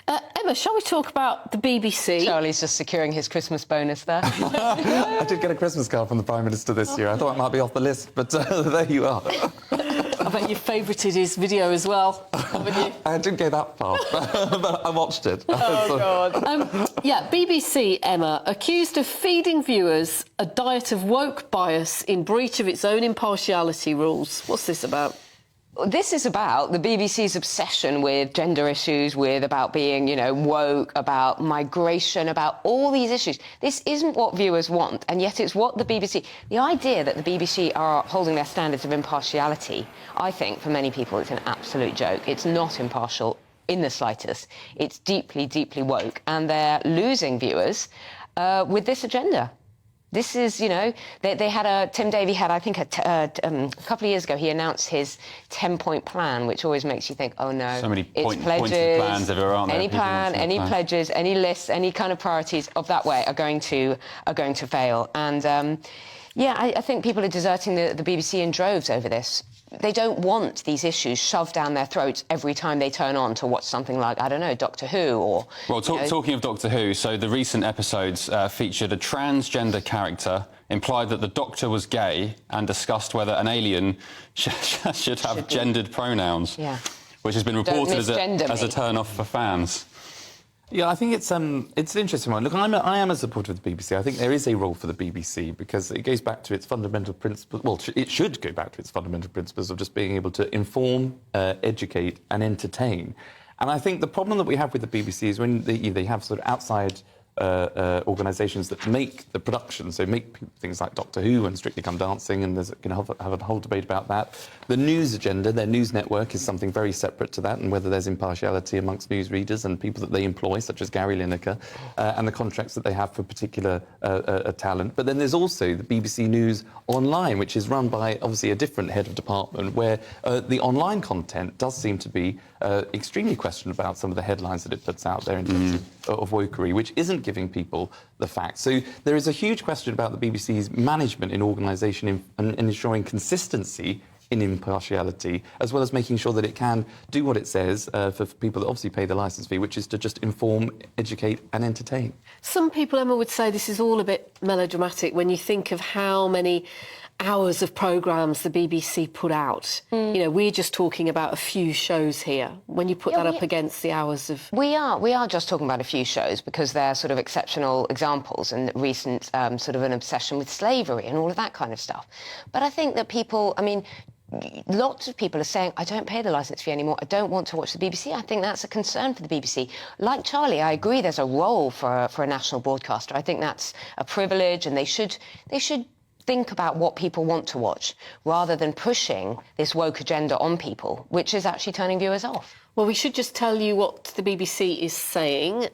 Emma, shall we talk about the BBC? Charlie's just securing his Christmas bonus there. I did get a Christmas card from the Prime Minister this year. I thought it might be off the list, but there you are. I bet you favourited his video as well, haven't you? I didn't go that far, but I watched it. Oh, God. Yeah, BBC, Emma, accused of feeding viewers a diet of woke bias in breach of its own impartiality rules. What's this about? This is about the BBC's obsession with gender issues, about being, woke, about migration, about all these issues. This isn't what viewers want, and yet it's what the BBC... The idea that the BBC are holding their standards of impartiality, I think, for many people, it's an absolute joke. It's not impartial in the slightest. It's deeply, deeply woke, and they're losing viewers with this agenda. This is, they had Tim Davie had, I think, a couple of years ago, he announced his 10-point plan, which always makes you think, oh, no. So many pledges, plans everywhere, aren't there? Any plan, any pledges, any lists, any kind of priorities of that way are going to fail. And, I think people are deserting the BBC in droves over this. They don't want these issues shoved down their throats every time they turn on to watch something like, I don't know, Doctor Who or... Well, talking of Doctor Who, so the recent episodes featured a transgender character, implied that the Doctor was gay, and discussed whether an alien should have gendered pronouns, which has been reported as a turn-off for fans. Yeah, I think it's an interesting one. Look, I am a supporter of the BBC. I think there is a role for the BBC because it goes back to its fundamental principles. Well, it should go back to its fundamental principles of just being able to inform, educate and entertain. And I think the problem that we have with the BBC is when they have sort of outside organisations that make the production, so make things like Doctor Who and Strictly Come Dancing, and there's going to have a whole debate about that. The news agenda, their news network, is something very separate to that, and whether there's impartiality amongst newsreaders and people that they employ, such as Gary Lineker, and the contracts that they have for particular talent. But then there's also the BBC News Online, which is run by, obviously, a different head of department, where the online content does seem to be extremely questioned about some of the headlines that it puts out there in terms of wokery, which isn't giving people the facts. So there is a huge question about the BBC's management in organisation and ensuring consistency in impartiality, as well as making sure that it can do what it says for people that obviously pay the licence fee, which is to just inform, educate and entertain. Some people, Emma, would say this is all a bit melodramatic when you think of how many hours of programmes the BBC put out. We're just talking about a few shows here. When you put that up against the hours of... We are just talking about a few shows because they're sort of exceptional examples and recent sort of an obsession with slavery and all of that kind of stuff. But I think that people, lots of people are saying, I don't pay the licence fee anymore, I don't want to watch the BBC. I think that's a concern for the BBC. Like Charlie, I agree there's a role for a national broadcaster. I think that's a privilege, and they should think about what people want to watch rather than pushing this woke agenda on people, which is actually turning viewers off. Well, we should just tell you what the BBC is saying,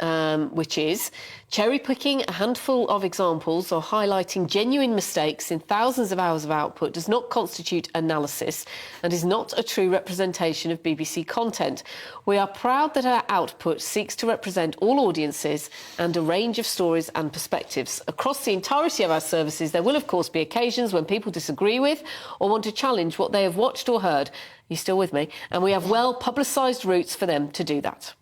which is cherry-picking a handful of examples or highlighting genuine mistakes in thousands of hours of output does not constitute analysis and is not a true representation of BBC content. We are proud that our output seeks to represent all audiences and a range of stories and perspectives. Across the entirety of our services, there will, of course, be occasions when people disagree with or want to challenge what they have watched or heard. You're still with me? And we have well-publicised routes for them to do that.